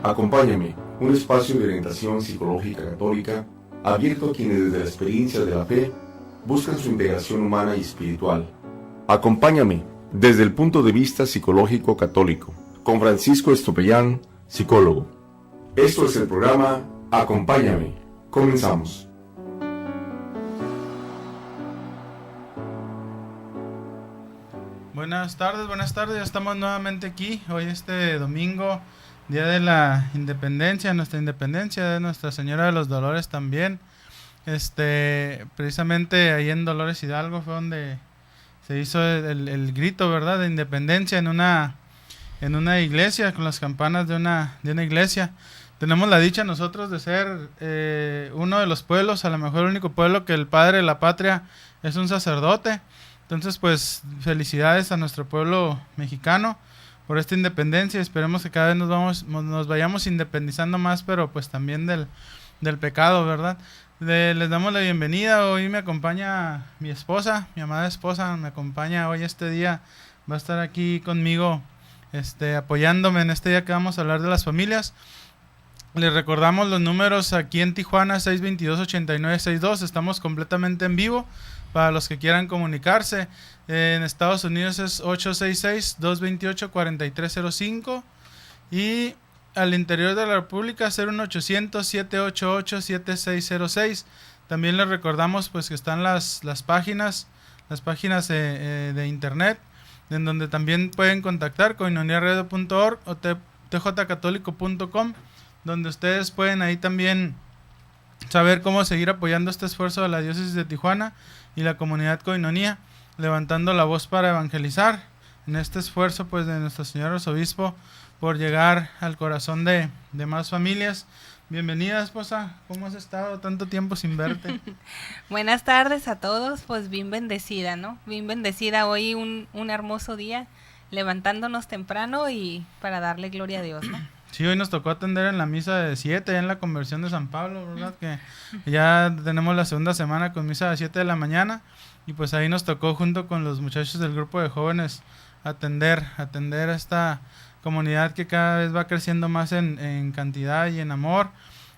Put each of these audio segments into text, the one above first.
Acompáñame, un espacio de orientación psicológica católica abierto a quienes desde la experiencia de la fe buscan su integración humana y espiritual. Acompáñame desde el punto de vista psicológico católico, con Francisco Estopellán, psicólogo. Esto es el programa Acompáñame. Comenzamos. Buenas tardes, ya estamos nuevamente aquí, hoy domingo, día de la independencia, nuestra independencia, de Nuestra Señora de los Dolores también. Precisamente ahí en Dolores Hidalgo fue donde se hizo el grito, ¿verdad?, de independencia en una iglesia, con las campanas de una iglesia. Tenemos la dicha nosotros de ser uno de los pueblos, a lo mejor el único pueblo que el padre de la patria es un sacerdote. Entonces, pues, felicidades a nuestro pueblo mexicano por esta independencia. Esperemos que cada vez nos vayamos independizando más, pero pues también del pecado, ¿verdad? Les damos la bienvenida. Hoy me acompaña mi esposa, mi amada esposa, me acompaña hoy este día. Va a estar aquí conmigo, apoyándome en este día que vamos a hablar de las familias. Les recordamos los números aquí en Tijuana, 622-8962. Estamos completamente en vivo para los que quieran comunicarse. En Estados Unidos es 866-228-4305 y al interior de la República 01800-788-7606. También les recordamos pues que están las páginas de internet, en donde también pueden contactar koinoniaradio.org o tjcatólico.com, donde ustedes pueden ahí también saber cómo seguir apoyando este esfuerzo de la diócesis de Tijuana y la comunidad Koinonía, levantando la voz para evangelizar en este esfuerzo pues de nuestro señor arzobispo por llegar al corazón de más familias. Bienvenida, esposa, ¿cómo has estado? Tanto tiempo sin verte. Buenas tardes a todos, pues bien bendecida, ¿no? Bien bendecida hoy, un hermoso día, levantándonos temprano y para darle gloria a Dios, ¿no? Sí, hoy nos tocó atender en la misa de 7, en la conversión de San Pablo, ¿verdad? Que ya tenemos la segunda semana con misa de 7 de la mañana y pues ahí nos tocó junto con los muchachos del grupo de jóvenes atender a esta comunidad que cada vez va creciendo más en cantidad y en amor.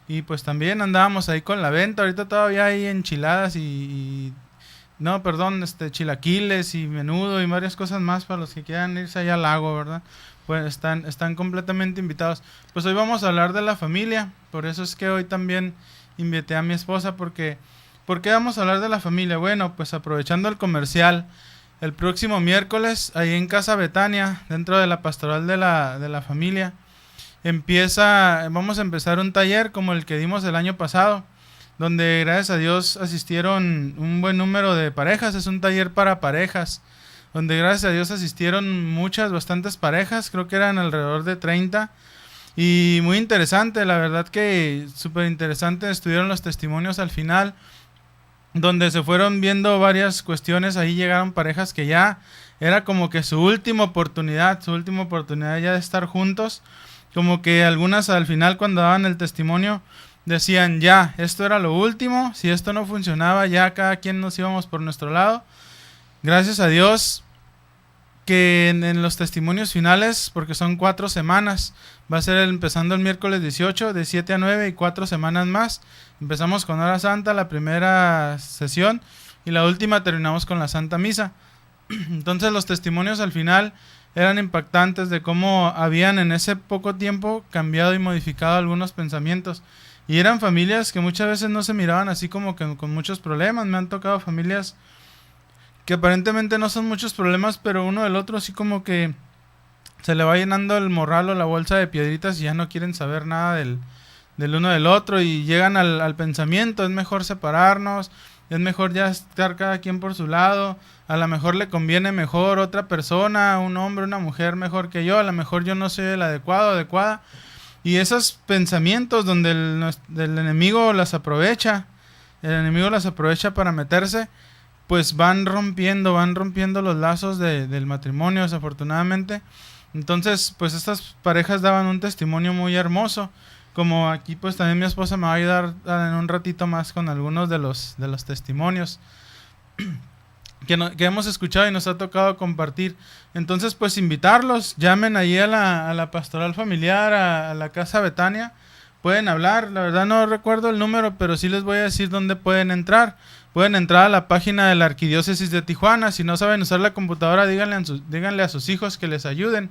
Y pues también andábamos ahí con la venta, ahorita todavía hay enchiladas chilaquiles y menudo y varias cosas más para los que quieran irse allá al lago, ¿verdad? Pues están completamente invitados. Pues hoy vamos a hablar de la familia, por eso es que hoy también invité a mi esposa, porque ¿por qué vamos a hablar de la familia? Bueno, pues aprovechando el comercial, el próximo miércoles, ahí en Casa Betania, dentro de la pastoral de la familia, vamos a empezar un taller como el que dimos el año pasado, donde gracias a Dios asistieron un buen número de parejas. Es un taller para parejas, donde gracias a Dios asistieron bastantes parejas, creo que eran alrededor de 30, y muy interesante, la verdad que súper interesante. Estuvieron los testimonios al final, donde se fueron viendo varias cuestiones. Ahí llegaron parejas que ya era como que su última oportunidad ya de estar juntos, como que algunas al final cuando daban el testimonio decían ya, esto era lo último, si esto no funcionaba ya cada quien nos íbamos por nuestro lado. Gracias a Dios que en los testimonios finales, porque son 4 semanas, va a ser empezando el miércoles 18 de 7 a 9 y 4 semanas más. Empezamos con Hora Santa, la primera sesión, y la última terminamos con la Santa Misa. Entonces los testimonios al final eran impactantes de cómo habían en ese poco tiempo cambiado y modificado algunos pensamientos. Y eran familias que muchas veces no se miraban así como que con muchos problemas. Me han tocado familias que aparentemente no son muchos problemas, pero uno del otro así como que se le va llenando el morral o la bolsa de piedritas y ya no quieren saber nada del uno del otro, y llegan al pensamiento, es mejor separarnos, es mejor ya estar cada quien por su lado, a lo mejor le conviene mejor otra persona, un hombre, una mujer mejor que yo, a lo mejor yo no soy el adecuado, adecuada. Y esos pensamientos donde el enemigo las aprovecha, para meterse, pues van rompiendo los lazos del matrimonio, desafortunadamente. Entonces, pues estas parejas daban un testimonio muy hermoso, como aquí pues también mi esposa me va a ayudar en un ratito más con algunos de los testimonios. que hemos escuchado y nos ha tocado compartir. Entonces, pues invitarlos, llamen ahí a la pastoral familiar, a la Casa Betania, pueden hablar. La verdad no recuerdo el número, pero sí les voy a decir dónde pueden entrar. Pueden entrar a la página de la Arquidiócesis de Tijuana. Si no saben usar la computadora, díganle a sus hijos que les ayuden.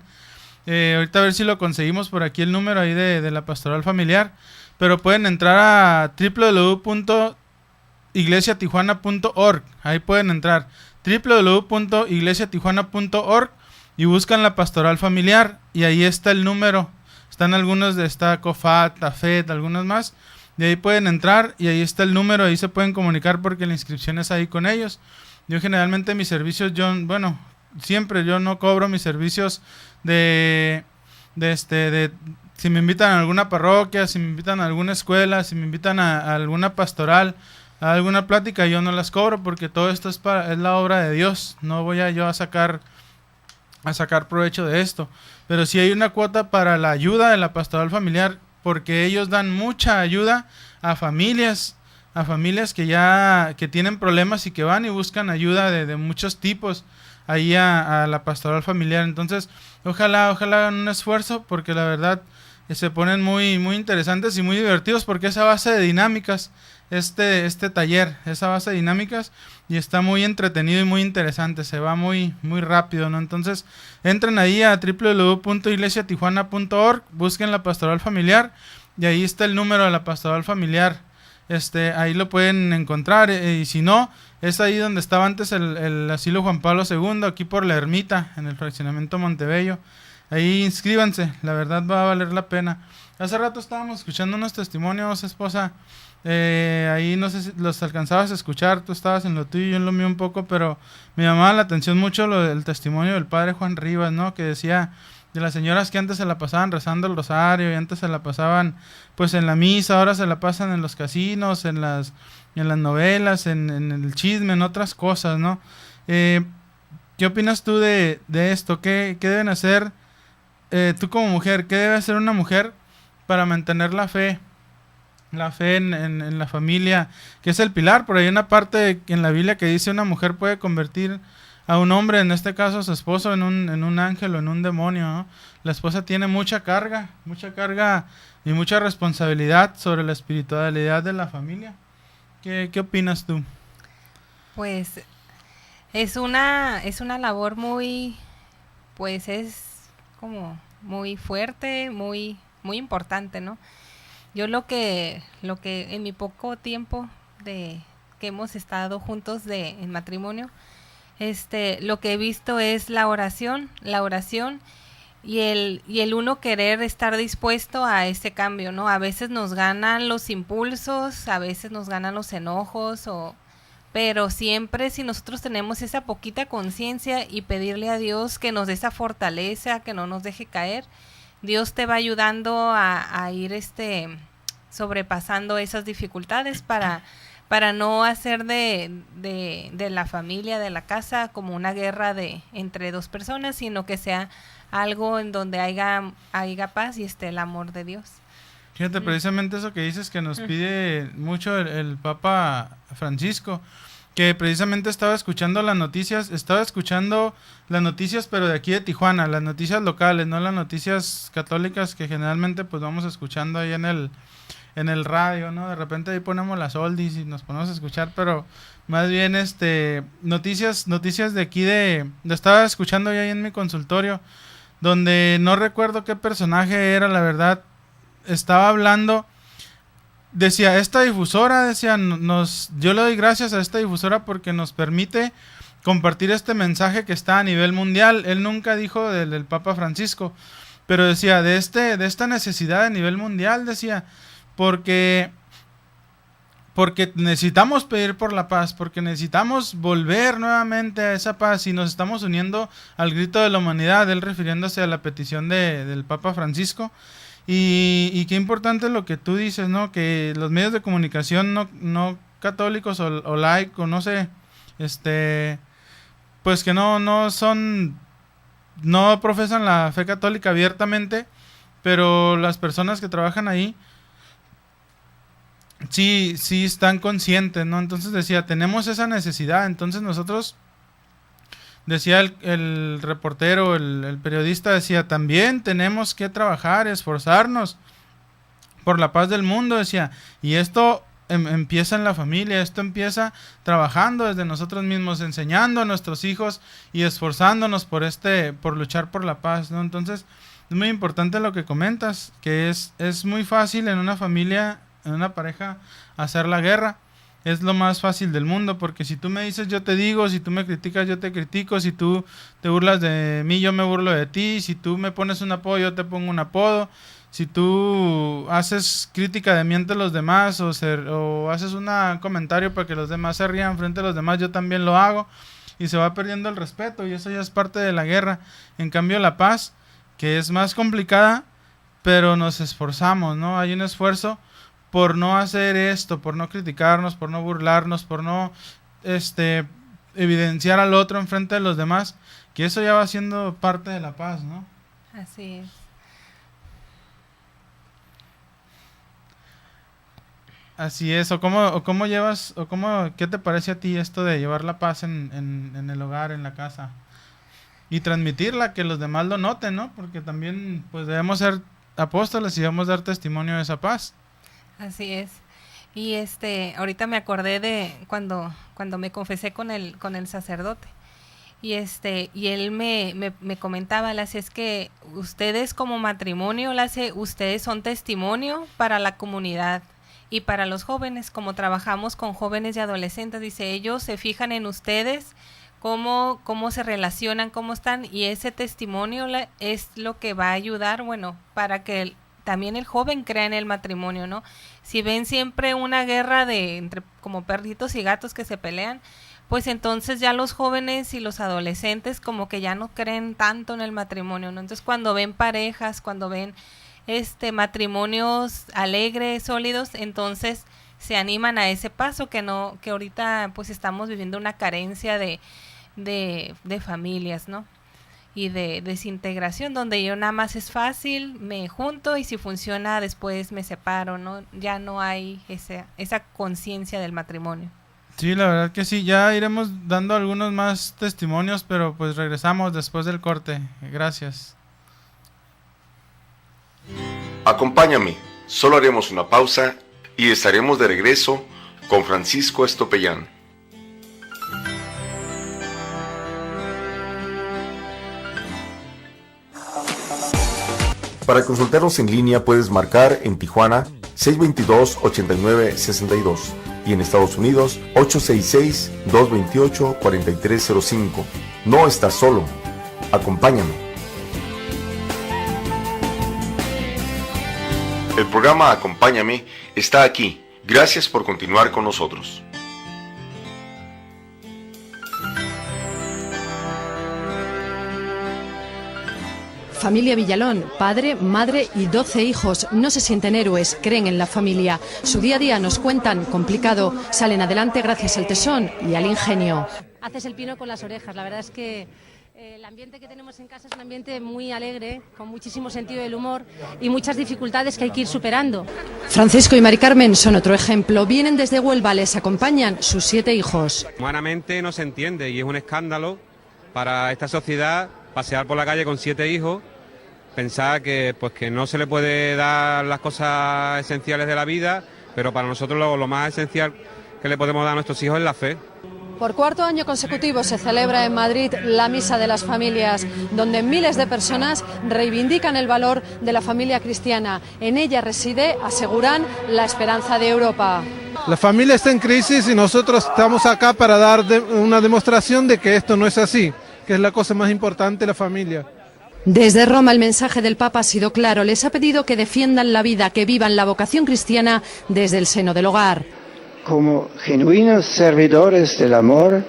Ahorita a ver si lo conseguimos por aquí el número ahí de la pastoral familiar. Pero pueden entrar a www.iglesiatijuana.org. Ahí pueden entrar www.iglesiatijuana.org y buscan la pastoral familiar y ahí está el número. Están algunos de esta COFAT, TAFET, algunos más. Y ahí pueden entrar y ahí está el número, ahí se pueden comunicar porque la inscripción es ahí con ellos. Yo generalmente mis servicios, siempre yo no cobro mis servicios de si me invitan a alguna parroquia, si me invitan a alguna escuela, si me invitan a alguna pastoral, a alguna plática, yo no las cobro porque todo esto es la obra de Dios. No voy yo a sacar provecho de esto. Pero sí hay una cuota para la ayuda de la pastoral familiar, porque ellos dan mucha ayuda a familias que tienen problemas y que van y buscan ayuda de muchos tipos ahí a la pastoral familiar. Entonces, ojalá hagan un esfuerzo, porque la verdad se ponen muy, muy interesantes y muy divertidos, porque esa base de dinámicas, este taller, esa base de dinámicas, y está muy entretenido y muy interesante, se va muy, muy rápido, ¿no? Entonces, entren ahí a www.iglesiatijuana.org, busquen la pastoral familiar, y ahí está el número de la pastoral familiar, ahí lo pueden encontrar, y si no, es ahí donde estaba antes el asilo Juan Pablo II, aquí por la Ermita, en el fraccionamiento Montebello. Ahí inscríbanse, la verdad va a valer la pena. Hace rato estábamos escuchando unos testimonios, esposa. Ahí no sé si los alcanzabas a escuchar, tú estabas en lo tuyo y yo en lo mío un poco, pero me llamaba la atención mucho el testimonio del padre Juan Rivas, ¿no? Que decía de las señoras que antes se la pasaban rezando el rosario y antes se la pasaban pues en la misa, ahora se la pasan en los casinos, en las novelas, en el chisme, en otras cosas, ¿no? ¿Qué opinas tú de esto? ¿Qué deben hacer tú como mujer? ¿Qué debe hacer una mujer para mantener la fe en la familia, que es el pilar? Por ahí hay una parte en la Biblia que dice una mujer puede convertir a un hombre, en este caso a su esposo, en un ángel o en un demonio, ¿no? La esposa tiene mucha carga y mucha responsabilidad sobre la espiritualidad de la familia. ¿Qué opinas tú? Pues es una labor muy, pues es como muy fuerte, muy, muy importante, ¿no? Yo lo que en mi poco tiempo que hemos estado juntos en matrimonio, lo que he visto es la oración y el uno querer estar dispuesto a ese cambio, ¿no? A veces nos ganan los impulsos, a veces nos ganan los enojos, pero siempre si nosotros tenemos esa poquita conciencia y pedirle a Dios que nos dé esa fortaleza, que no nos deje caer, Dios te va ayudando a ir sobrepasando esas dificultades para no hacer de la familia, de la casa, como una guerra entre dos personas, sino que sea algo en donde haya paz y esté el amor de Dios. Fíjate, precisamente eso que dices que nos pide mucho el Papa Francisco, que precisamente estaba escuchando las noticias, pero de aquí de Tijuana, las noticias locales, no las noticias católicas que generalmente pues vamos escuchando ahí en el radio, ¿no? De repente ahí ponemos las oldies y nos ponemos a escuchar, pero más bien noticias de aquí estaba escuchando ya ahí en mi consultorio, donde no recuerdo qué personaje era, la verdad, estaba hablando, decía, esta difusora, yo le doy gracias a esta difusora porque nos permite compartir este mensaje que está a nivel mundial. Él nunca dijo del Papa Francisco, pero decía, de esta necesidad a nivel mundial, decía, porque necesitamos pedir por la paz, porque necesitamos volver nuevamente a esa paz y nos estamos uniendo al grito de la humanidad, él refiriéndose a la petición del Papa Francisco. Y qué importante lo que tú dices, ¿no? Que los medios de comunicación no católicos o laicos, no sé, pues que no profesan la fe católica abiertamente, pero las personas que trabajan ahí sí están conscientes, ¿no? Entonces decía, tenemos esa necesidad, entonces nosotros decía el reportero, el periodista decía, también tenemos que trabajar, esforzarnos por la paz del mundo, decía, y esto empieza en la familia, esto empieza trabajando desde nosotros mismos, enseñando a nuestros hijos y esforzándonos por luchar por la paz, ¿no? Entonces, es muy importante lo que comentas, que es muy fácil en una familia, en una pareja, hacer la guerra. Es lo más fácil del mundo, porque si tú me dices, yo te digo, si tú me criticas, yo te critico, si tú te burlas de mí, yo me burlo de ti, si tú me pones un apodo, yo te pongo un apodo, si tú haces crítica de mí ante los demás o haces un comentario para que los demás se rían frente a los demás, yo también lo hago, y se va perdiendo el respeto, y eso ya es parte de la guerra. En cambio, la paz, que es más complicada, pero nos esforzamos, ¿no? Hay un esfuerzo por no hacer esto, por no criticarnos, por no burlarnos, por no evidenciar al otro enfrente de los demás, que eso ya va siendo parte de la paz, ¿no? Así es. Así es, ¿qué te parece a ti esto de llevar la paz en el hogar, en la casa? Y transmitirla, que los demás lo noten, ¿no? Porque también pues debemos ser apóstoles y debemos dar testimonio de esa paz. Así es. Y ahorita me acordé de cuando me confesé con el sacerdote. Y y él me comentaba, es que ustedes como matrimonio, ustedes son testimonio para la comunidad y para los jóvenes, como trabajamos con jóvenes y adolescentes, dice, ellos se fijan en ustedes, cómo se relacionan, cómo están, y ese testimonio es lo que va a ayudar, bueno, para que también el joven crea en el matrimonio, ¿no? Si ven siempre una guerra entre como perritos y gatos que se pelean, pues entonces ya los jóvenes y los adolescentes como que ya no creen tanto en el matrimonio, ¿no? Entonces cuando ven parejas, cuando ven matrimonios alegres, sólidos, entonces se animan a ese paso que ahorita pues estamos viviendo una carencia de familias, ¿no? Y de desintegración, donde yo nada más es fácil, me junto y si funciona después me separo, ¿no? Ya no hay esa conciencia del matrimonio. Sí, la verdad que sí, ya iremos dando algunos más testimonios, pero pues regresamos después del corte. Gracias. Acompáñame, solo haremos una pausa y estaremos de regreso con Francisco Estopellán. Para consultarnos en línea puedes marcar en Tijuana 622-8962 y en Estados Unidos 866-228-4305. No estás solo. Acompáñame. El programa Acompáñame está aquí. Gracias por continuar con nosotros. Familia Villalón, padre, madre y 12 hijos, no se sienten héroes, creen en la familia. Su día a día nos cuentan, complicado, salen adelante gracias al tesón y al ingenio. Haces el pino con las orejas, la verdad es que el ambiente que tenemos en casa es un ambiente muy alegre, con muchísimo sentido del humor y muchas dificultades que hay que ir superando. Francisco y Mari Carmen son otro ejemplo, vienen desde Huelva, les acompañan sus 7 hijos. Humanamente no se entiende y es un escándalo para esta sociedad pasear por la calle con 7 hijos, pensar que no se le puede dar las cosas esenciales de la vida, pero para nosotros lo más esencial que le podemos dar a nuestros hijos es la fe. Por 4º año consecutivo se celebra en Madrid la Misa de las Familias, donde miles de personas reivindican el valor de la familia cristiana. En ella reside, aseguran, la esperanza de Europa. La familia está en crisis y nosotros estamos acá para dar una demostración de que esto no es así, que es la cosa más importante, la familia. Desde Roma el mensaje del Papa ha sido claro, les ha pedido que defiendan la vida, que vivan la vocación cristiana desde el seno del hogar. Como genuinos servidores del amor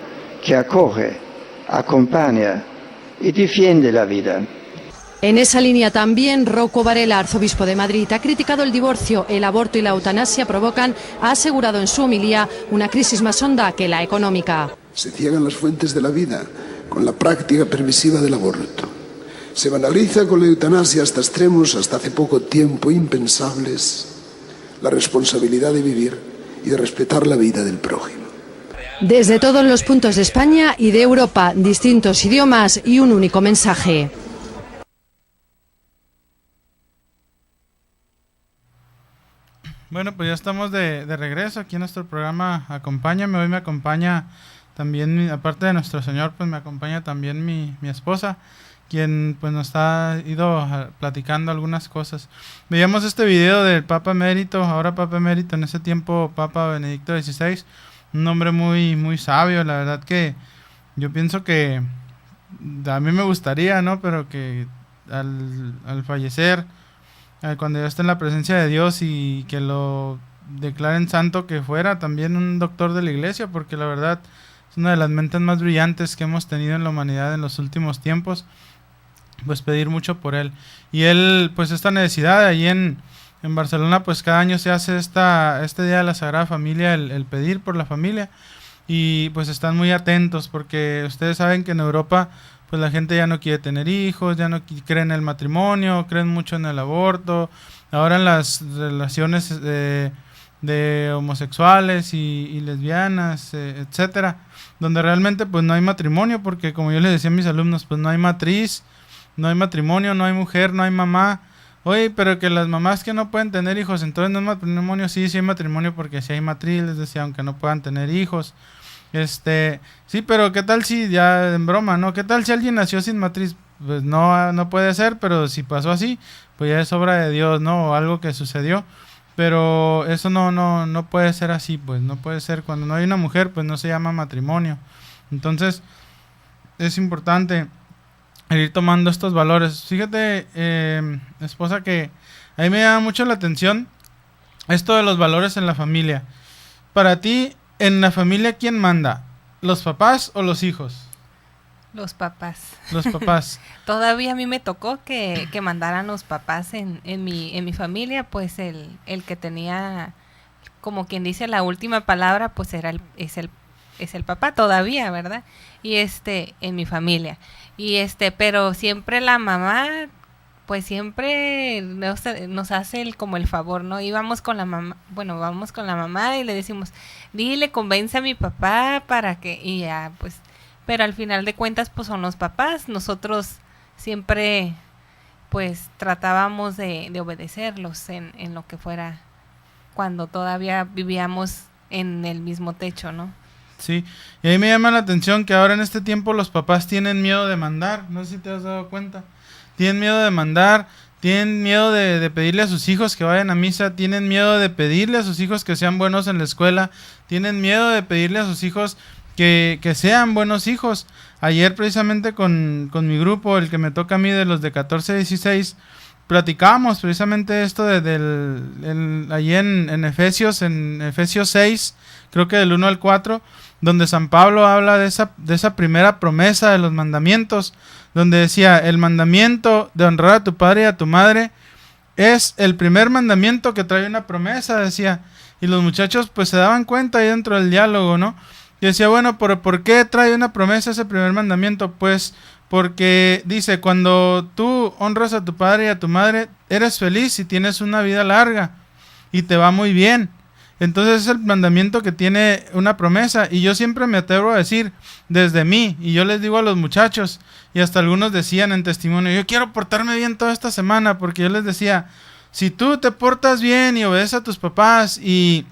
que acoge, acompaña y defiende la vida. En esa línea también Rocco Varela, arzobispo de Madrid, ha criticado el divorcio, el aborto y la eutanasia provocan, ha asegurado en su homilía, una crisis más honda que la económica. Se ciegan las fuentes de la vida con la práctica permisiva del aborto. Se banaliza con la eutanasia hasta extremos, hasta hace poco tiempo, impensables, la responsabilidad de vivir y de respetar la vida del prójimo. Desde todos los puntos de España y de Europa, distintos idiomas y un único mensaje. Bueno, pues ya estamos de regreso aquí en nuestro programa Acompáñame. Hoy me acompaña también, aparte de nuestro Señor, pues me acompaña también mi esposa, quien pues nos ha ido platicando algunas cosas. Veíamos este video del Papa Emérito, ahora Papa Emérito, en ese tiempo Papa Benedicto XVI, un hombre muy, muy sabio. La verdad que yo pienso que a mí me gustaría, ¿no? Pero que al fallecer, cuando ya esté en la presencia de Dios y que lo declaren santo, que fuera también un doctor de la iglesia, porque la verdad es una de las mentes más brillantes que hemos tenido en la humanidad en los últimos tiempos. Pues pedir mucho por él. Y él, pues esta necesidad, ahí en Barcelona, pues cada año se hace este Día de la Sagrada Familia, el pedir por la familia, y pues están muy atentos, porque ustedes saben que en Europa pues la gente ya no quiere tener hijos, ya no cree en el matrimonio, creen mucho en el aborto, ahora en las relaciones de homosexuales y lesbianas, etcétera, donde realmente pues no hay matrimonio, porque como yo les decía a mis alumnos, pues no hay matriz, no hay matrimonio, no hay mujer, no hay mamá. Oye, pero que las mamás que no pueden tener hijos, entonces no es matrimonio. Sí, sí hay matrimonio, porque sí hay matriz, les decía, aunque no puedan tener hijos. Sí, pero ¿qué tal si, ya en broma, ¿no? ¿Qué tal si alguien nació sin matriz? Pues no puede ser, pero si pasó así, pues ya es obra de Dios, ¿no? O algo que sucedió. Pero eso no puede ser así, pues no puede ser. Cuando no hay una mujer, pues no se llama matrimonio. Entonces, es importante ir tomando estos valores. Fíjate, esposa, que a mí me llama mucho la atención esto de los valores en la familia. Para ti, en la familia, ¿quién manda? ¿Los papás o los hijos? Los papás. Los papás. Todavía a mí me tocó que mandaran los papás en mi familia, pues el que tenía, como quien dice, la última palabra, pues es el papá todavía, ¿verdad? Y en mi familia. Y pero siempre la mamá, pues siempre nos hace como el favor, ¿no? Íbamos con la mamá, vamos con la mamá y le decimos, dile, convence a mi papá para que, y ya, pues, pero al final de cuentas, pues son los papás. Nosotros siempre, pues, tratábamos de obedecerlos en lo que fuera, cuando todavía vivíamos en el mismo techo, ¿no? Sí, y ahí me llama la atención que ahora en este tiempo los papás tienen miedo de mandar. No sé si te has dado cuenta. Tienen miedo de mandar, tienen miedo de pedirle a sus hijos que vayan a misa, tienen miedo de pedirle a sus hijos que sean buenos en la escuela, tienen miedo de pedirle a sus hijos que sean buenos hijos. Ayer precisamente con mi grupo, el que me toca a mí de los de 14 a 16, platicábamos precisamente esto allí en Efesios 6, creo que del 1 al 4, donde San Pablo habla de esa primera promesa de los mandamientos, donde decía, el mandamiento de honrar a tu padre y a tu madre es el primer mandamiento que trae una promesa, decía. Y los muchachos pues se daban cuenta ahí dentro del diálogo, ¿no? Y decía, bueno, ¿pero por qué trae una promesa ese primer mandamiento? Pues porque dice, cuando tú honras a tu padre y a tu madre, eres feliz y tienes una vida larga y te va muy bien. Entonces es el mandamiento que tiene una promesa, y yo siempre me atrevo a decir desde mí, y yo les digo a los muchachos, y hasta algunos decían en testimonio, yo quiero portarme bien toda esta semana, porque yo les decía, si tú te portas bien y obedeces a tus papás y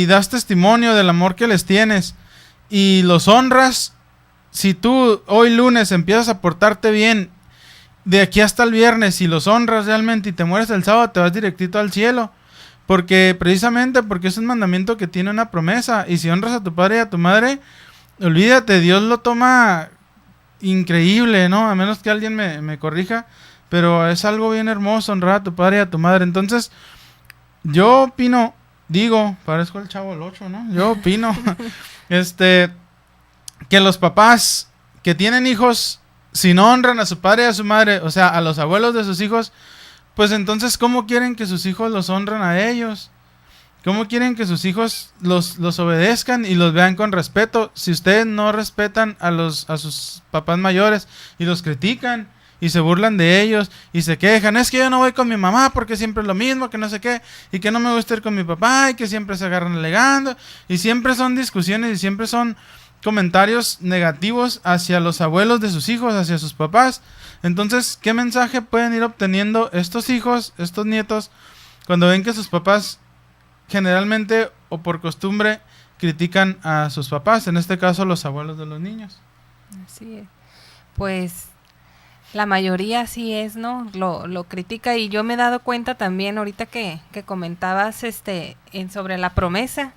das testimonio del amor que les tienes y los honras, si tú hoy lunes empiezas a portarte bien, de aquí hasta el viernes, y los honras realmente y te mueres el sábado, te vas directito al cielo. Precisamente porque es un mandamiento que tiene una promesa. Y si honras a tu padre y a tu madre, olvídate, Dios lo toma increíble, ¿no? A menos que alguien me corrija, pero es algo bien hermoso honrar a tu padre y a tu madre. Entonces, yo opino, parezco el Chavo del 8, ¿no? Yo opino que los papás que tienen hijos, si no honran a su padre y a su madre, o sea, a los abuelos de sus hijos, pues entonces, ¿cómo quieren que sus hijos los honren a ellos? ¿Cómo quieren que sus hijos los obedezcan y los vean con respeto? Si ustedes no respetan a sus papás mayores y los critican y se burlan de ellos y se quejan, es que yo no voy con mi mamá porque siempre es lo mismo, que no sé qué, y que no me gusta ir con mi papá y que siempre se agarran alegando, y siempre son discusiones y siempre son comentarios negativos hacia los abuelos de sus hijos, hacia sus papás. Entonces, ¿qué mensaje pueden ir obteniendo estos hijos, estos nietos, cuando ven que sus papás generalmente o por costumbre critican a sus papás, en este caso los abuelos de los niños? Así es. Pues la mayoría sí es, ¿no? Lo critica, y yo me he dado cuenta también ahorita que comentabas sobre la promesa.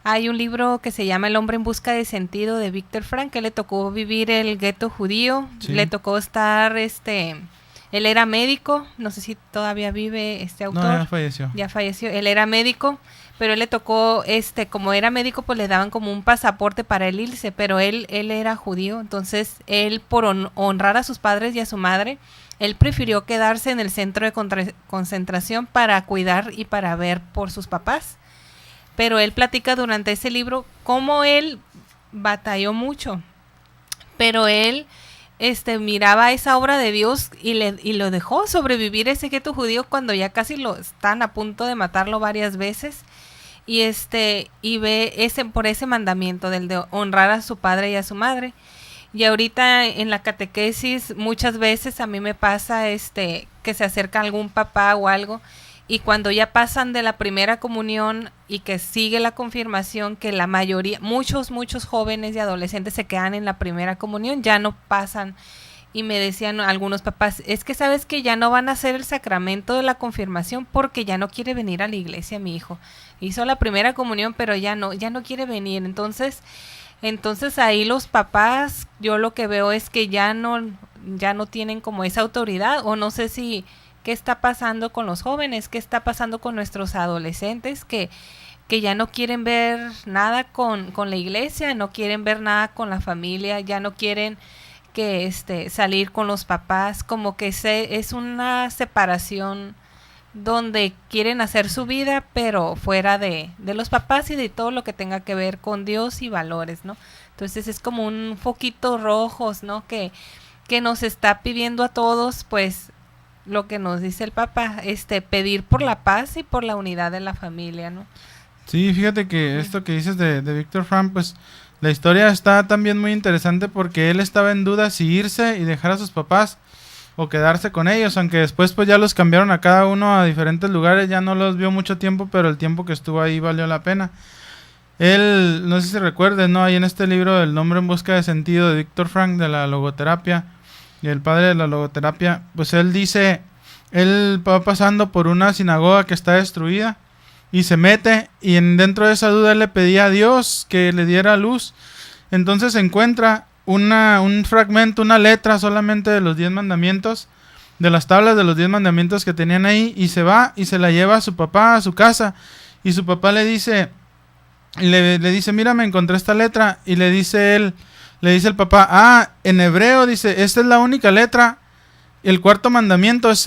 Hay un libro que se llama El hombre en busca de sentido, de Viktor Frankl, que le tocó vivir el gueto judío, sí. Le tocó estar, él era médico, no sé si todavía vive este autor. No, ya falleció. Ya falleció, él era médico, pero él le tocó, como era médico, pues le daban como un pasaporte para él irse, pero él era judío, entonces él por honrar a sus padres y a su madre, él prefirió quedarse en el centro de concentración para cuidar y para ver por sus papás. Pero él platica durante ese libro cómo él batalló mucho, pero él miraba esa obra de Dios y lo dejó sobrevivir ese gueto judío cuando ya casi lo están a punto de matarlo varias veces, y ve por ese mandamiento del de honrar a su padre y a su madre. Y ahorita en la catequesis muchas veces a mí me pasa que se acerca algún papá o algo, y cuando ya pasan de la primera comunión y que sigue la confirmación, que la mayoría, muchos jóvenes y adolescentes se quedan en la primera comunión, ya no pasan. Y me decían algunos papás, es que sabes que ya no van a hacer el sacramento de la confirmación porque ya no quiere venir a la iglesia mi hijo. Hizo la primera comunión, pero ya no quiere venir. Entonces ahí los papás, yo lo que veo es que ya no tienen como esa autoridad, o no sé si qué está pasando con los jóvenes, qué está pasando con nuestros adolescentes que ya no quieren ver nada con la iglesia, no quieren ver nada con la familia, ya no quieren que salir con los papás, como que es una separación donde quieren hacer su vida, pero fuera de los papás y de todo lo que tenga que ver con Dios y valores, ¿no? Entonces es como un foquito rojos, ¿no? Que nos está pidiendo a todos, pues, lo que nos dice el Papa, pedir por la paz y por la unidad de la familia, ¿no? Sí, fíjate que esto que dices de Viktor Frankl, pues la historia está también muy interesante porque él estaba en duda si irse y dejar a sus papás o quedarse con ellos, aunque después pues ya los cambiaron a cada uno a diferentes lugares, ya no los vio mucho tiempo, pero el tiempo que estuvo ahí valió la pena. Él, no sé si recuerdes, ¿no? Ahí en este libro, El hombre en busca de sentido, de Viktor Frankl, de la logoterapia, y el padre de la logoterapia, pues él dice, él va pasando por una sinagoga que está destruida y se mete, y dentro de esa duda él le pedía a Dios que le diera luz. Entonces encuentra un fragmento, una letra solamente de los 10 mandamientos, de las tablas de los 10 mandamientos que tenían ahí, y se va y se la lleva a su papá a su casa, y su papá le dice, le dice, mira, me encontré esta letra, y le dice el papá, en hebreo, dice, esta es la única letra, el cuarto mandamiento es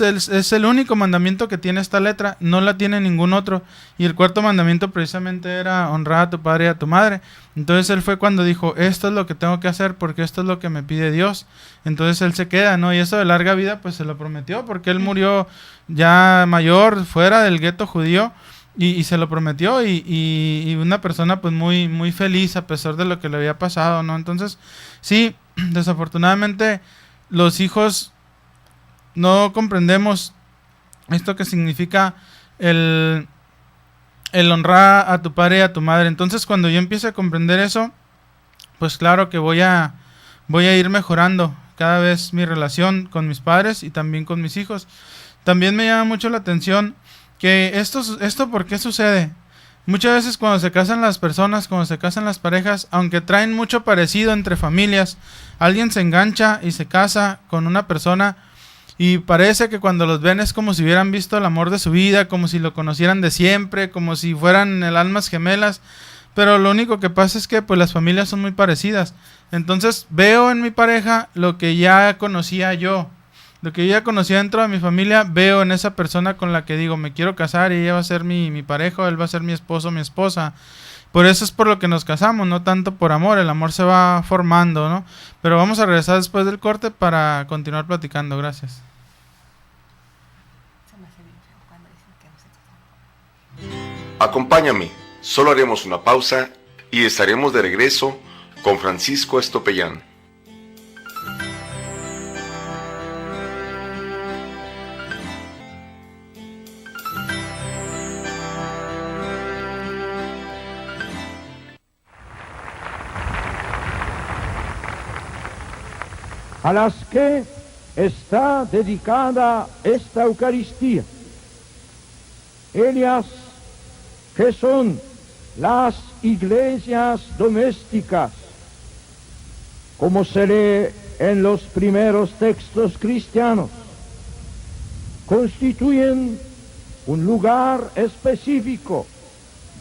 el único mandamiento que tiene esta letra, no la tiene ningún otro, y el cuarto mandamiento precisamente era honrar a tu padre y a tu madre. Entonces él fue cuando dijo, esto es lo que tengo que hacer porque esto es lo que me pide Dios. Entonces él se queda, ¿no? Y eso de larga vida pues se lo prometió, porque él murió ya mayor, fuera del gueto judío, y se lo prometió, y una persona pues muy, muy feliz a pesar de lo que le había pasado, ¿no? Entonces sí, desafortunadamente los hijos no comprendemos esto que significa el honrar a tu padre y a tu madre. Entonces cuando yo empiece a comprender eso, pues claro que voy a ir mejorando cada vez mi relación con mis padres y también con mis hijos. También me llama mucho la atención que esto ¿por qué sucede? Muchas veces cuando se casan las personas, cuando se casan las parejas, aunque traen mucho parecido entre familias, alguien se engancha y se casa con una persona y parece que cuando los ven es como si hubieran visto el amor de su vida, como si lo conocieran de siempre, como si fueran almas gemelas, pero lo único que pasa es que pues las familias son muy parecidas. Entonces veo en mi pareja lo que ya conocía yo, lo que yo ya conocía dentro de mi familia, veo en esa persona con la que digo me quiero casar y ella va a ser mi pareja, él va a ser mi esposo, mi esposa. Por eso es por lo que nos casamos, no tanto por amor. El amor se va formando, ¿no? Pero vamos a regresar después del corte para continuar platicando. Gracias. Acompáñame, solo haremos una pausa y estaremos de regreso con Francisco Estopellán. A las que está dedicada esta Eucaristía. Ellas que son las iglesias domésticas, como se lee en los primeros textos cristianos, constituyen un lugar específico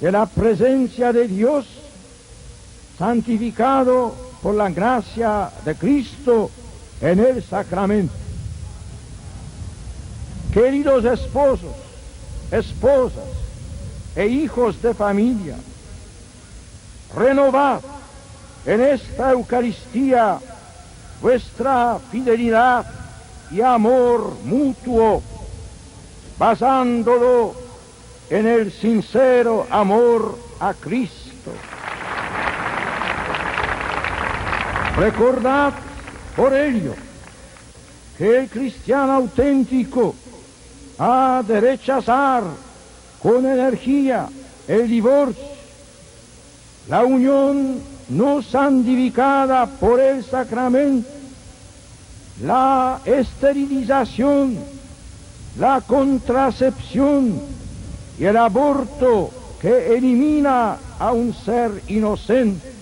de la presencia de Dios, santificado por la gracia de Cristo en el sacramento. Queridos esposos, esposas e hijos de familia, renovad en esta Eucaristía vuestra fidelidad y amor mutuo, basándolo en el sincero amor a Cristo. Recordad por ello que el cristiano auténtico ha de rechazar con energía el divorcio, la unión no santificada por el sacramento, la esterilización, la contracepción y el aborto que elimina a un ser inocente.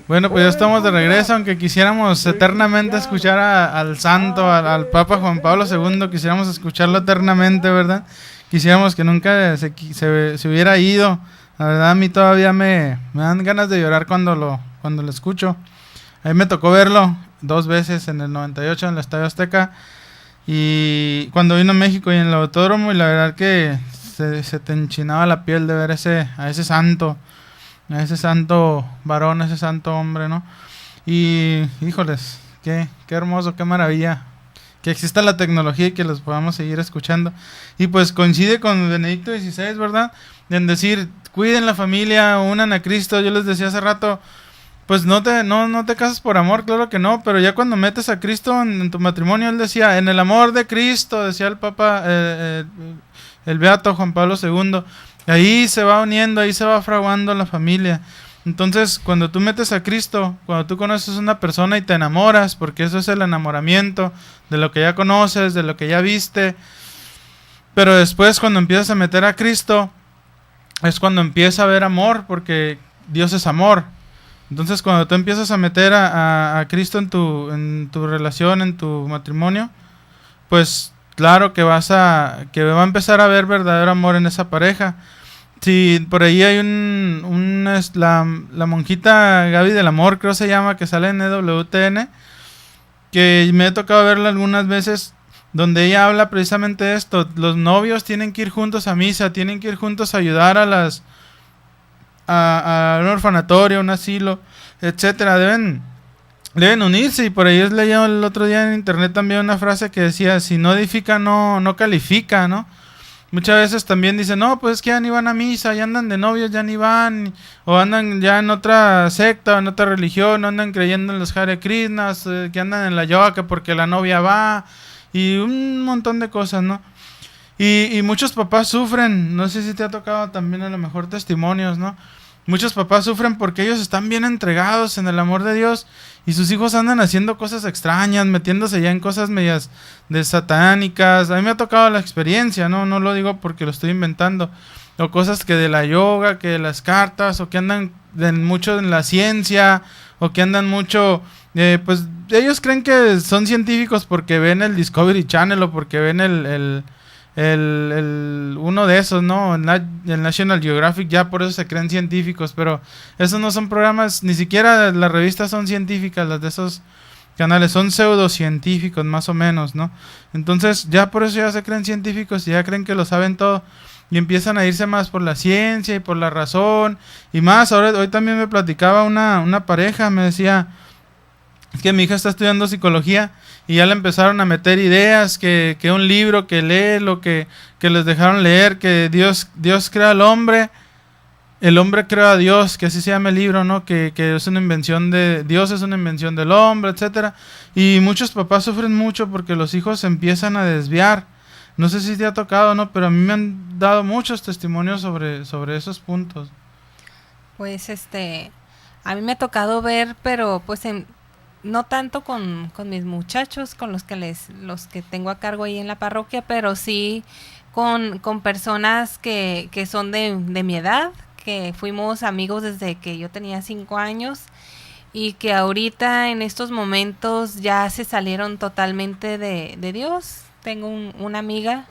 Bueno, pues ya estamos de regreso, aunque quisiéramos eternamente escuchar al santo, al Papa Juan Pablo II, quisiéramos escucharlo eternamente, ¿verdad? Quisiéramos que nunca se hubiera ido. La verdad, a mí todavía me dan ganas de llorar cuando lo escucho. A mí me tocó verlo 2 veces, en el 98 en el Estadio Azteca, y cuando vino a México y en el Autódromo, y la verdad que se te enchinaba la piel de ver a ese santo varón, ese santo hombre, ¿no? Y híjoles, qué hermoso, qué maravilla que exista la tecnología y que los podamos seguir escuchando. Y pues coincide con Benedicto XVI, ¿verdad? En decir, cuiden la familia, unan a Cristo. Yo les decía hace rato, pues no te casas por amor, claro que no, pero ya cuando metes a Cristo en tu matrimonio, él decía, en el amor de Cristo, decía el Papa, el Beato Juan Pablo II, ahí se va uniendo, ahí se va fraguando la familia. Entonces, cuando tú metes a Cristo, cuando tú conoces a una persona y te enamoras, porque eso es el enamoramiento, de lo que ya conoces, de lo que ya viste, pero después cuando empiezas a meter a Cristo, es cuando empieza a haber amor, porque Dios es amor. Entonces, cuando tú empiezas a meter a Cristo en tu relación, en tu matrimonio, pues claro que va a empezar a haber verdadero amor en esa pareja. Sí, por ahí hay la monjita Gaby del Amor, creo se llama, que sale en EWTN, que me ha tocado verla algunas veces, donde ella habla precisamente de esto. Los novios tienen que ir juntos a misa, tienen que ir juntos a ayudar a un orfanatorio, un asilo, etcétera. Deben unirse. Y por ahí leí el otro día en internet también una frase que decía, si no edifica, no califica, ¿no? Muchas veces también dicen, no, pues es que ya ni van a misa, ya andan de novios, ya ni van, o andan ya en otra secta, en otra religión, andan creyendo en los Hare Krishnas, que andan en la yoga, que porque la novia va, y un montón de cosas, ¿no? Y muchos papás sufren, no sé si te ha tocado también a lo mejor testimonios, ¿no? Muchos papás sufren porque ellos están bien entregados en el amor de Dios y sus hijos andan haciendo cosas extrañas, metiéndose ya en cosas medias de satánicas. A mí me ha tocado la experiencia, no lo digo porque lo estoy inventando, o cosas que de la yoga, que de las cartas, o que andan mucho en la ciencia, o que andan mucho, pues ellos creen que son científicos porque ven el Discovery Channel o porque ven el uno de esos, ¿no? El National Geographic, ya por eso se creen científicos, pero esos no son programas, ni siquiera las revistas son científicas, las de esos canales son pseudocientíficos más o menos, ¿no? Entonces ya por eso ya se creen científicos y ya creen que lo saben todo y empiezan a irse más por la ciencia y por la razón y más. Hoy también me platicaba una pareja, me decía que mi hija está estudiando psicología y ya le empezaron a meter ideas, que un libro que lee, lo que les dejaron leer, que Dios crea al hombre, el hombre creó a Dios, que así se llama el libro, ¿no? Que es una invención de Dios, es una invención del hombre, etcétera. Y muchos papás sufren mucho porque los hijos se empiezan a desviar. No sé si te ha tocado, ¿no? Pero a mí me han dado muchos testimonios sobre esos puntos. Pues a mí me ha tocado ver, pero pues no tanto con mis muchachos, con los que tengo a cargo ahí en la parroquia, pero sí con personas que son de mi edad, que fuimos amigos desde que yo tenía 5 años y que ahorita en estos momentos ya se salieron totalmente de Dios. Tengo una amiga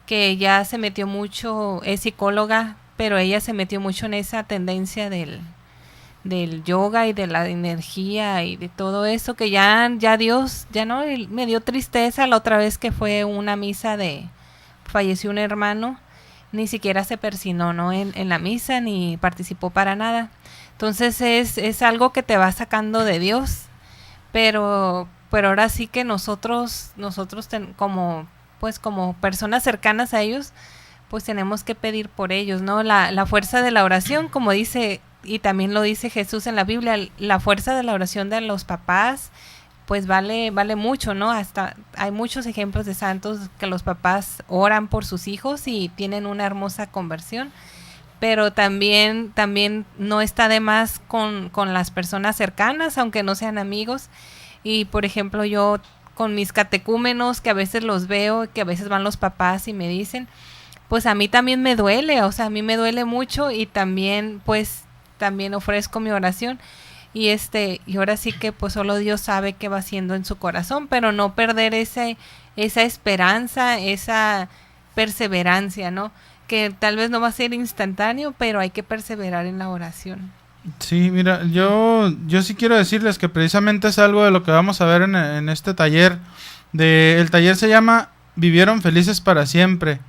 que ya se metió mucho, es psicóloga, pero ella se metió mucho en esa tendencia del yoga y de la energía y de todo eso, que ya Dios, ya no, me dio tristeza la otra vez que fue una misa falleció un hermano, ni siquiera se persinó, ¿no? en la misa, ni participó para nada. Entonces es algo que te va sacando de Dios, pero ahora sí que nosotros como personas cercanas a ellos, pues tenemos que pedir por ellos, ¿no? La fuerza de la oración, como dice, y también lo dice Jesús en la Biblia, la fuerza de la oración de los papás, pues vale mucho, ¿no? Hasta hay muchos ejemplos de santos que los papás oran por sus hijos y tienen una hermosa conversión, pero también no está de más con las personas cercanas, aunque no sean amigos. Y por ejemplo, yo con mis catecúmenos, que a veces los veo, que a veces van los papás y me dicen, pues a mí también me duele, o sea, a mí me duele mucho y también ofrezco mi oración. Y y ahora sí que pues solo Dios sabe qué va haciendo en su corazón, pero no perder esa esperanza, esa perseverancia, ¿no? Que tal vez no va a ser instantáneo, pero hay que perseverar en la oración. Sí, mira, yo sí quiero decirles que precisamente es algo de lo que vamos a ver en este taller. El taller se llama Vivieron Felices para Siempre.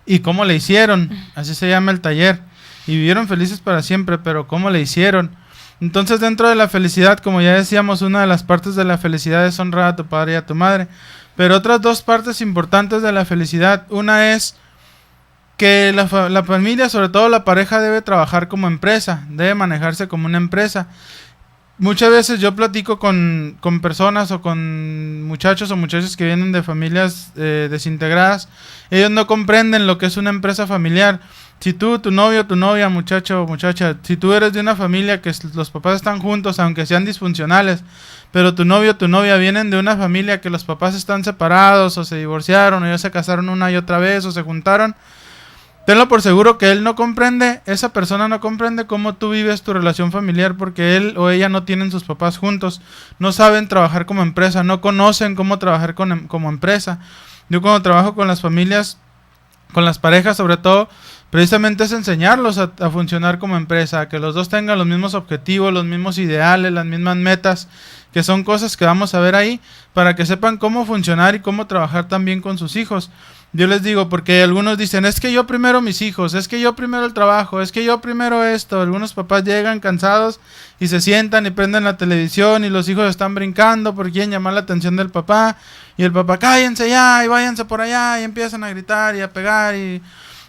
¿Y cómo le hicieron? Así se llama el taller. Y vivieron felices para siempre, pero ¿cómo le hicieron? Entonces, dentro de la felicidad, como ya decíamos, una de las partes de la felicidad es honrar a tu padre y a tu madre. Pero otras dos partes importantes de la felicidad, una es que la familia, sobre todo la pareja, debe trabajar como empresa, debe manejarse como una empresa. Muchas veces yo platico con personas o con muchachos o muchachas que vienen de familias desintegradas. Ellos no comprenden lo que es una empresa familiar. Si tú, tu novio, tu novia, muchacho o muchacha, si tú eres de una familia que los papás están juntos, aunque sean disfuncionales, pero tu novio o tu novia vienen de una familia que los papás están separados o se divorciaron o ya se casaron una y otra vez o se juntaron, tenlo por seguro que esa persona no comprende cómo tú vives tu relación familiar, porque él o ella no tienen sus papás juntos, no saben trabajar como empresa, no conocen cómo trabajar como empresa. Yo cuando trabajo con las familias, con las parejas sobre todo, precisamente es enseñarlos a funcionar como empresa, a que los dos tengan los mismos objetivos, los mismos ideales, las mismas metas, que son cosas que vamos a ver ahí, para que sepan cómo funcionar y cómo trabajar también con sus hijos. Yo les digo, porque algunos dicen, es que yo primero mis hijos, es que yo primero el trabajo, es que yo primero esto. Algunos papás llegan cansados y se sientan y prenden la televisión y los hijos están brincando porque quieren llamar la atención del papá, y el papá, cállense ya y váyanse por allá, y empiezan a gritar y a pegar, y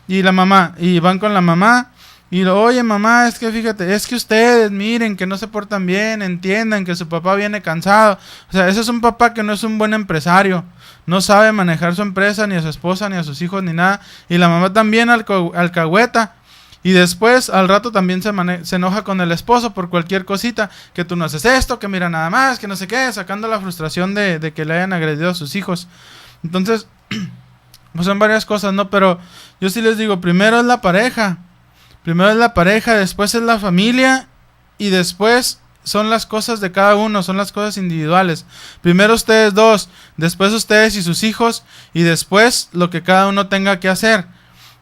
la mamá, y van con la mamá y oye mamá, es que fíjate, es que ustedes miren que no se portan bien, entiendan que su papá viene cansado. O sea, ese es un papá que no es un buen empresario, no sabe manejar su empresa, ni a su esposa, ni a sus hijos, ni nada. Y la mamá también alcahueta. Y después, al rato también se enoja con el esposo por cualquier cosita, que tú no haces esto, que mira nada más, que no sé qué, sacando la frustración de que le hayan agredido a sus hijos. Entonces, pues son varias cosas, ¿no? Pero yo sí les digo, primero es la pareja, después es la familia, y después son las cosas de cada uno, son las cosas individuales. Primero ustedes dos, después ustedes y sus hijos, y después lo que cada uno tenga que hacer.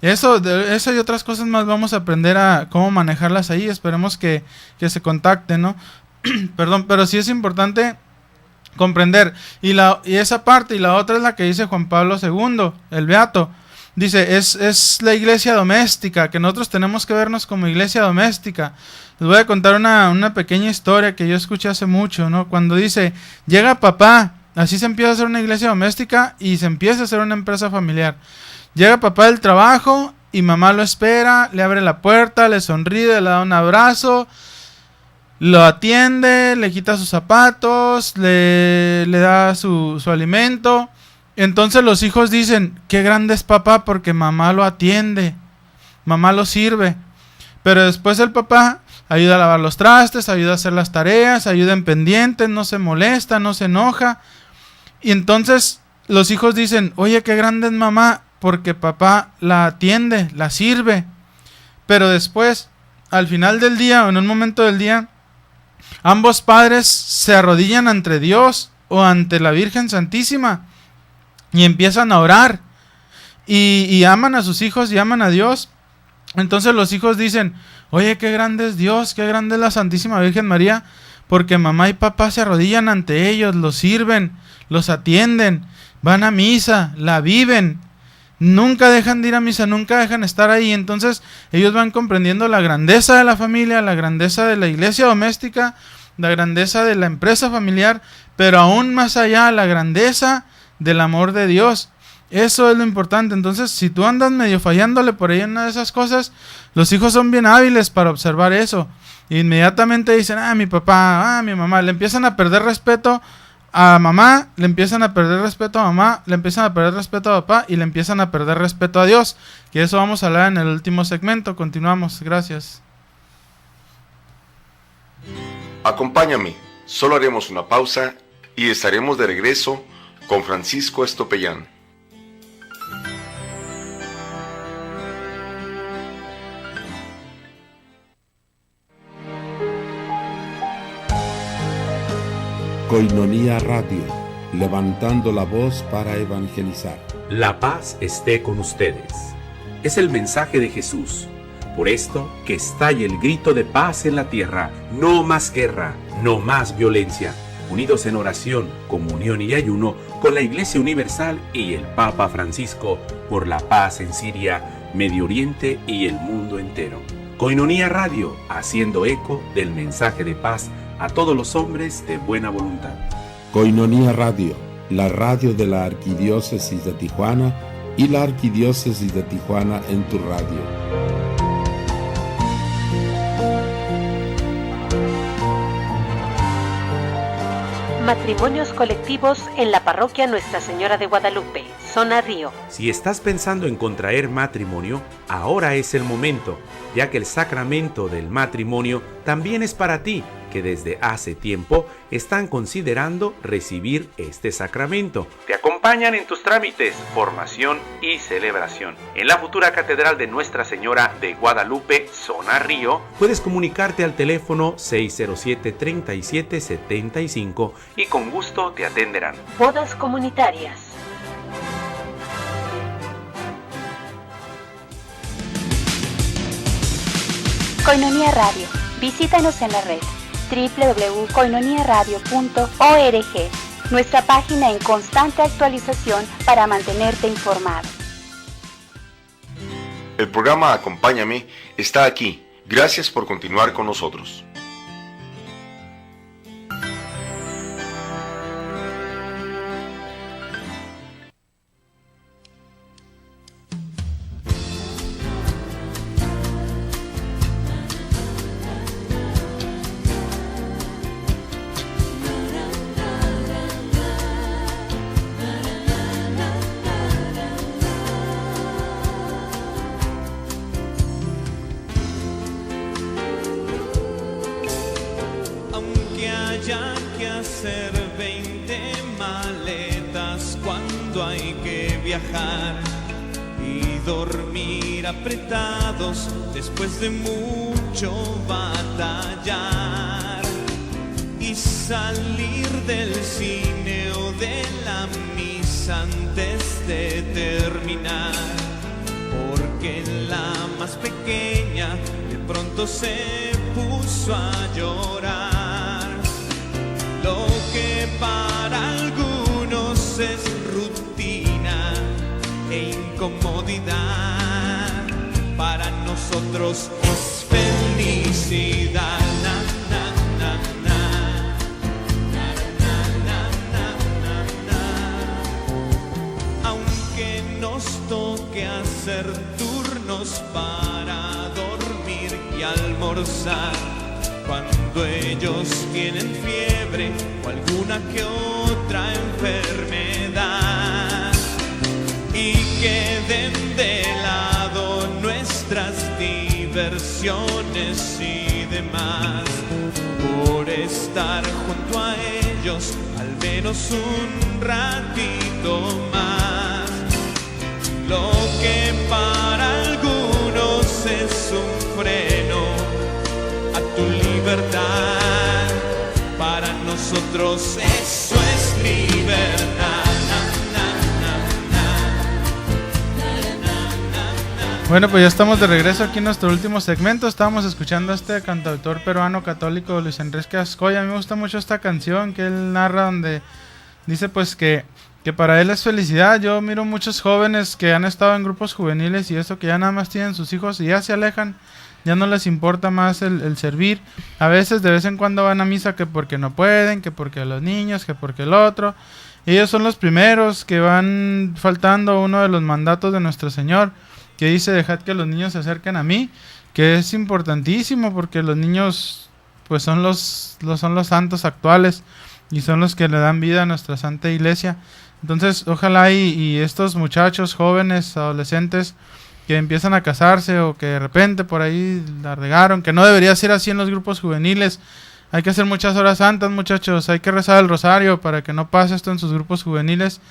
Eso y otras cosas más vamos a aprender a cómo manejarlas ahí. Esperemos que se contacten, ¿no? Perdón, pero sí es importante comprender. Y esa parte, y la otra es la que dice Juan Pablo II, el Beato. Dice, es la iglesia doméstica, que nosotros tenemos que vernos como iglesia doméstica. Les voy a contar una pequeña historia que yo escuché hace mucho, ¿no? Cuando dice, llega papá, así se empieza a hacer una iglesia doméstica y se empieza a hacer una empresa familiar. Llega papá del trabajo y mamá lo espera, le abre la puerta, le sonríe, le da un abrazo, lo atiende, le quita sus zapatos, le da su alimento. Entonces los hijos dicen, qué grande es papá porque mamá lo atiende, mamá lo sirve. Pero después el papá ayuda a lavar los trastes, ayuda a hacer las tareas, ayuda en pendientes, no se molesta, no se enoja. Y entonces los hijos dicen, oye, qué grande es mamá porque papá la atiende, la sirve. Pero después, al final del día o en un momento del día, ambos padres se arrodillan ante Dios o ante la Virgen Santísima y empiezan a orar y aman a sus hijos y aman a Dios. Entonces los hijos dicen, oye, qué grande es Dios, qué grande es la Santísima Virgen María, porque mamá y papá se arrodillan ante ellos, los sirven, los atienden, van a misa, la viven, nunca dejan de ir a misa, nunca dejan de estar ahí. Entonces ellos van comprendiendo la grandeza de la familia, la grandeza de la iglesia doméstica, la grandeza de la empresa familiar, pero aún más allá, la grandeza del amor de Dios. Eso es lo importante. Entonces, si tú andas medio fallándole por ahí en una de esas cosas, los hijos son bien hábiles para observar eso. Inmediatamente dicen, mi papá, mi mamá, le empiezan a perder respeto a mamá, le empiezan a perder respeto a mamá, le empiezan a perder respeto a papá y le empiezan a perder respeto a Dios. Que eso vamos a hablar en el último segmento. Continuamos. Gracias. Acompáñame, solo haremos una pausa y estaremos de regreso con Francisco Estopellán. Koinonia Radio, levantando la voz para evangelizar. La paz esté con ustedes. Es el mensaje de Jesús. Por esto, que estalle el grito de paz en la tierra. No más guerra, no más violencia. Unidos en oración, comunión y ayuno con la Iglesia Universal y el Papa Francisco por la paz en Siria, Medio Oriente y el mundo entero. Koinonia Radio, haciendo eco del mensaje de paz a todos los hombres de buena voluntad. Koinonia Radio, la radio de la Arquidiócesis de Tijuana y la Arquidiócesis de Tijuana en tu radio. Matrimonios colectivos en la parroquia Nuestra Señora de Guadalupe, zona Río. Si estás pensando en contraer matrimonio, ahora es el momento, ya que el sacramento del matrimonio también es para ti, que desde hace tiempo están considerando recibir este sacramento. Te acompañan en tus trámites, formación y celebración. En la futura Catedral de Nuestra Señora de Guadalupe, zona Río, puedes comunicarte al teléfono 607-3775 y con gusto te atenderán. Bodas comunitarias. Koinonia Radio. Visítanos en la red www.koinoniaradio.org, nuestra página en constante actualización para mantenerte informado. El programa Acompáñame está aquí. Gracias por continuar con nosotros. Después de mucho batallar, y salir del cine o de la misa antes de terminar, porque la más pequeña de pronto se puso a llorar. Lo que para algunos es rutina e incomodidad, para nosotros es felicidad. Aunque nos toque hacer turnos para dormir y almorzar, cuando ellos tienen fiebre o alguna que otra enfermedad, y queden de lado nuestras diversiones y demás, por estar junto a ellos al menos un ratito más. Lo que para algunos es un freno a tu libertad, para nosotros eso es libertad. Bueno, pues ya estamos de regreso aquí en nuestro último segmento. Estábamos escuchando a este cantautor peruano católico, Luis Enrique Ascoy. A mí me gusta mucho esta canción que él narra, donde dice pues que para él es felicidad. Yo miro muchos jóvenes que han estado en grupos juveniles y eso, que ya nada más tienen sus hijos y ya se alejan, ya no les importa más el servir. A veces, de vez en cuando van a misa, que porque no pueden, que porque los niños, que porque el otro. Y ellos son los primeros que van faltando uno de los mandatos de nuestro Señor, que dice: dejad que los niños se acerquen a mí, que es importantísimo, porque los niños pues son los santos actuales y son los que le dan vida a nuestra Santa Iglesia. Entonces ojalá y estos muchachos jóvenes, adolescentes que empiezan a casarse o que de repente por ahí la regaron, que no debería ser así en los grupos juveniles. Hay que hacer muchas horas santas, muchachos, hay que rezar el rosario para que no pase esto en sus grupos juveniles.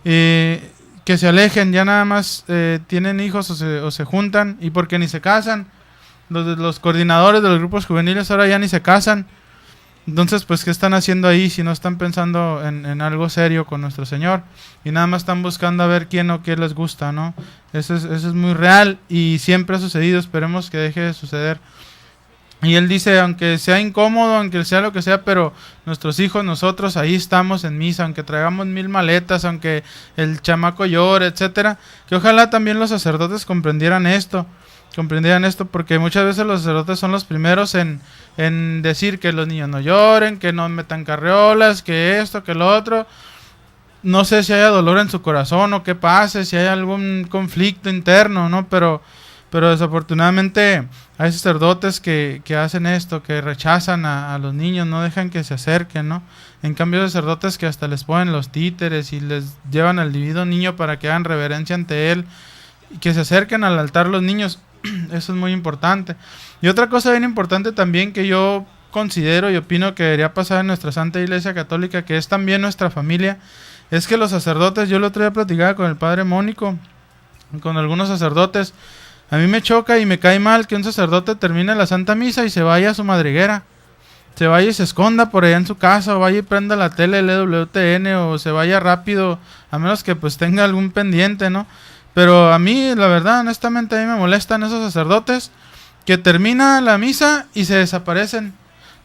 Que se alejen, ya nada más tienen hijos o se juntan, y porque ni se casan. Los coordinadores de los grupos juveniles ahora ya ni se casan. Entonces, pues, ¿qué están haciendo ahí si no están pensando en algo serio con nuestro Señor? Y nada más están buscando a ver quién o qué les gusta, ¿no? Eso es muy real y siempre ha sucedido. Esperemos que deje de suceder. Y él dice, aunque sea incómodo, aunque sea lo que sea, pero nuestros hijos, nosotros, ahí estamos en misa, aunque traigamos 1000 maletas, aunque el chamaco llore, etcétera. Que ojalá también los sacerdotes comprendieran esto, porque muchas veces los sacerdotes son los primeros en decir que los niños no lloren, que no metan carriolas, que esto, que lo otro. No sé si haya dolor en su corazón o qué pase, si hay algún conflicto interno, ¿no? Pero desafortunadamente hay sacerdotes que hacen esto, que rechazan a los niños, no dejan que se acerquen, ¿no? En cambio, sacerdotes que hasta les ponen los títeres y les llevan al divino niño para que hagan reverencia ante él, y que se acerquen al altar los niños. Eso es muy importante. Y otra cosa bien importante también que yo considero y opino que debería pasar en nuestra Santa Iglesia Católica, que es también nuestra familia, es que los sacerdotes, yo el otro día platicaba con el padre Mónico, con algunos sacerdotes. A mí me choca y me cae mal que un sacerdote termine la Santa Misa y se vaya a su madriguera, se vaya y se esconda por allá en su casa, o vaya y prenda la tele, el EWTN, o se vaya rápido, a menos que pues tenga algún pendiente, ¿no? Pero a mí, la verdad, honestamente, a mí me molestan esos sacerdotes que termina la misa y se desaparecen.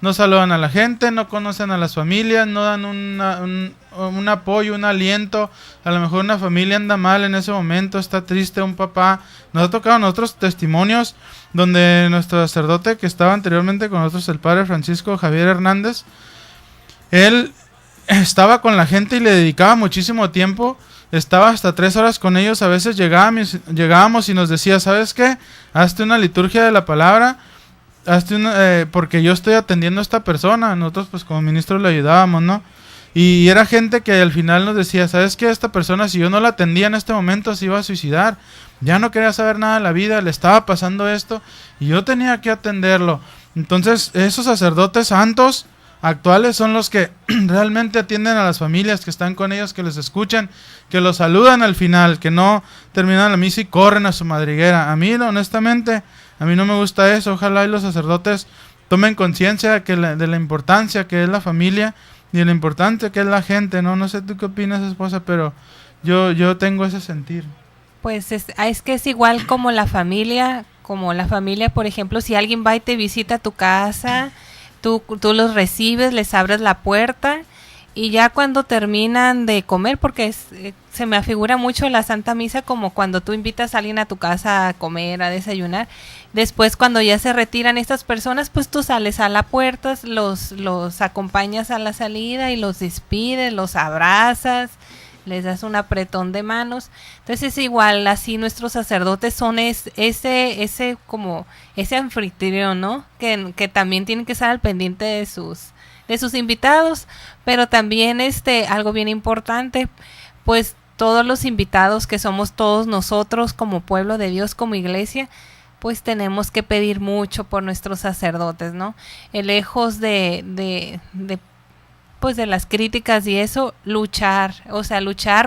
No saludan a la gente, no conocen a las familias, no dan un apoyo, un aliento. A lo mejor una familia anda mal en ese momento, está triste, un papá. Nos ha tocado a nosotros testimonios donde nuestro sacerdote que estaba anteriormente con nosotros, el padre Francisco Javier Hernández, él estaba con la gente y le dedicaba muchísimo tiempo. Estaba hasta 3 horas con ellos. A veces llegábamos y nos decía: ¿sabes qué? Hazte una liturgia de la palabra, porque yo estoy atendiendo a esta persona. Nosotros pues como ministros le ayudábamos, ¿no? Y era gente que al final nos decía: ¿sabes qué? Esta persona, si yo no la atendía en este momento, se iba a suicidar. Ya no quería saber nada de la vida, le estaba pasando esto y yo tenía que atenderlo. Entonces esos sacerdotes santos actuales son los que realmente atienden a las familias que están con ellos, que les escuchan, que los saludan al final, que no terminan la misa y corren a su madriguera. A mí, honestamente, a mí no me gusta eso. Ojalá y los sacerdotes tomen conciencia de la importancia que es la familia y de la importancia que es la gente, ¿no? No sé tú qué opinas, esposa, pero yo tengo ese sentir. Pues es que es igual como la familia, por ejemplo, si alguien va y te visita a tu casa, tú los recibes, les abres la puerta y ya cuando terminan de comer, porque se me afigura mucho la Santa Misa como cuando tú invitas a alguien a tu casa a comer, a desayunar, después cuando ya se retiran estas personas, pues tú sales a la puerta, los acompañas a la salida y los despides, los abrazas, les das un apretón de manos. Entonces es igual, así nuestros sacerdotes son ese anfitrión, ¿no? Que también tienen que estar al pendiente de sus invitados, pero también algo bien importante, pues todos los invitados que somos todos nosotros como pueblo de Dios, como iglesia, pues tenemos que pedir mucho por nuestros sacerdotes, ¿no? Lejos de las críticas y eso, luchar,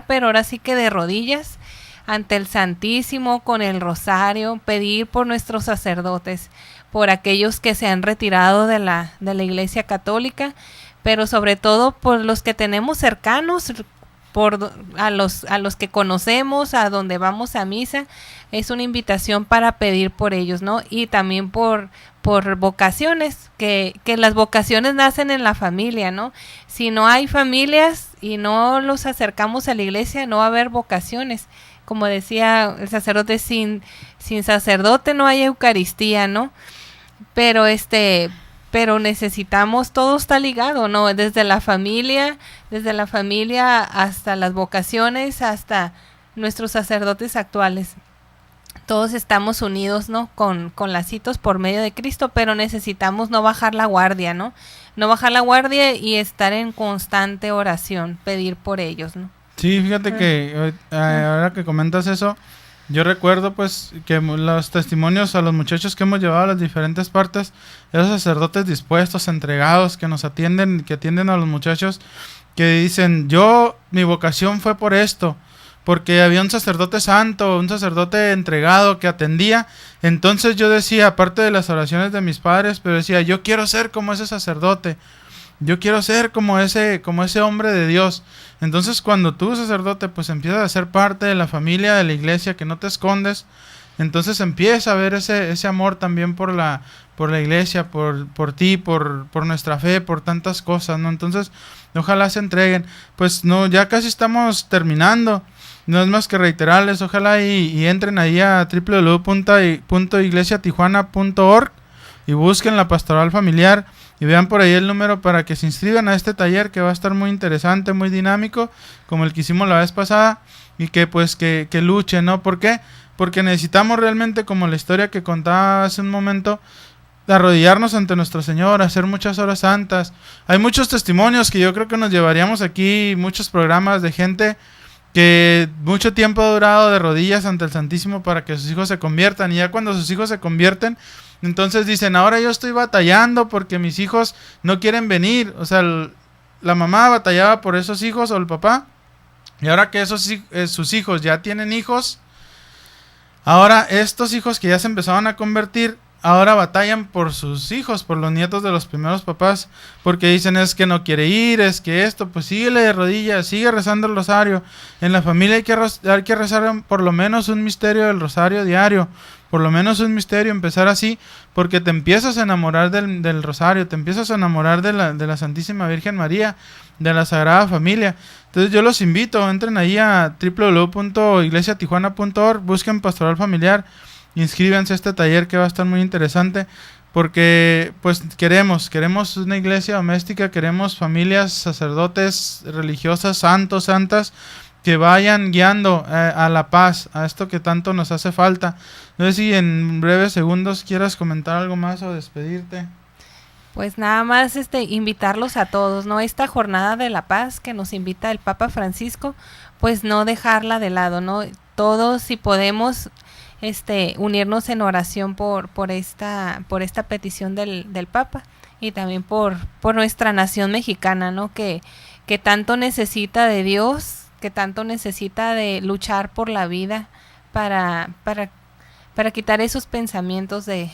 pero ahora sí que de rodillas ante el Santísimo con el rosario, pedir por nuestros sacerdotes, por aquellos que se han retirado de la Iglesia Católica, pero sobre todo por los que tenemos cercanos, a los que conocemos, a donde vamos a misa. Es una invitación para pedir por ellos, ¿no? Y también por vocaciones, que las vocaciones nacen en la familia, ¿no? Si no hay familias y no los acercamos a la iglesia, no va a haber vocaciones. Como decía el sacerdote, sin sacerdote no hay Eucaristía, ¿no? Pero necesitamos, todo está ligado, ¿no? Desde la familia hasta las vocaciones, hasta nuestros sacerdotes actuales. Todos estamos unidos, ¿no? Con lacitos por medio de Cristo, pero necesitamos no bajar la guardia, ¿no? No bajar la guardia y estar en constante oración, pedir por ellos, ¿no? Sí, fíjate que ahora que comentas eso, yo recuerdo pues que los testimonios a los muchachos que hemos llevado a las diferentes partes, esos sacerdotes dispuestos, entregados, que nos atienden, que atienden a los muchachos, que dicen, mi vocación fue por esto, porque había un sacerdote santo, un sacerdote entregado que atendía. Entonces yo decía, aparte de las oraciones de mis padres, pero decía, yo quiero ser como ese sacerdote, yo quiero ser como ese hombre de Dios. Entonces cuando tú, sacerdote, pues empiezas a ser parte de la familia de la iglesia, que no te escondes, entonces empieza a ver ese amor también por la iglesia, por ti, por nuestra fe, por tantas cosas, ¿no? Entonces ojalá se entreguen. Pues no, ya casi estamos terminando. No es más que reiterarles, ojalá y entren ahí a www.iglesiatijuana.org y busquen la pastoral familiar y vean por ahí el número para que se inscriban a este taller, que va a estar muy interesante, muy dinámico, como el que hicimos la vez pasada, y que pues que luchen, ¿no? ¿Por qué? Porque necesitamos realmente, como la historia que contaba hace un momento, arrodillarnos ante nuestro Señor, hacer muchas horas santas. Hay muchos testimonios que yo creo que nos llevaríamos aquí, muchos programas de gente que mucho tiempo ha durado de rodillas ante el Santísimo para que sus hijos se conviertan, y ya cuando sus hijos se convierten, entonces dicen, ahora yo estoy batallando porque mis hijos no quieren venir. O sea, la mamá batallaba por esos hijos, o el papá, y ahora que sus hijos ya tienen hijos, ahora estos hijos que ya se empezaban a convertir, ahora batallan por sus hijos, por los nietos de los primeros papás, porque dicen, es que no quiere ir, es que esto, pues síguele de rodillas, sigue rezando el rosario. En la familia hay que rezar por lo menos un misterio del rosario diario, por lo menos un misterio, empezar así, porque te empiezas a enamorar del rosario, te empiezas a enamorar de la Santísima Virgen María, de la Sagrada Familia. Entonces yo los invito, entren ahí a www.iglesiatijuana.org, busquen Pastoral Familiar, inscríbanse a este taller que va a estar muy interesante, porque pues queremos una iglesia doméstica, queremos familias, sacerdotes, religiosas, santos, santas, que vayan guiando a la paz, a esto que tanto nos hace falta. No sé si en breves segundos quieras comentar algo más o despedirte. Pues nada más invitarlos a todos, ¿no? Esta jornada de la paz que nos invita el Papa Francisco, pues no dejarla de lado, ¿no? Todos, si podemos, unirnos en oración por esta petición del Papa, y también por nuestra nación mexicana, ¿no? Que tanto necesita de Dios, que tanto necesita de luchar por la vida para quitar esos pensamientos de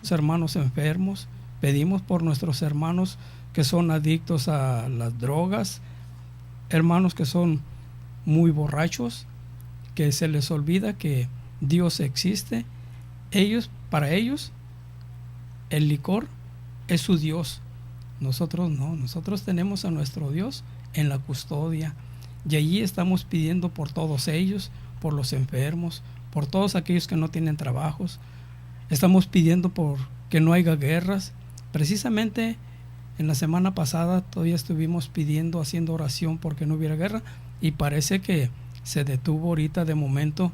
Hermanos enfermos, pedimos por nuestros hermanos que son adictos a las drogas, hermanos que son muy borrachos, que se les olvida que Dios existe. Para ellos, el licor es su Dios. Nosotros no, nosotros tenemos a nuestro Dios en la custodia. Y allí estamos pidiendo por todos ellos, por los enfermos, por todos aquellos que no tienen trabajos. Estamos pidiendo por que no haya guerras. Precisamente en la semana pasada todavía estuvimos pidiendo, haciendo oración porque no hubiera guerra, y parece que se detuvo ahorita de momento.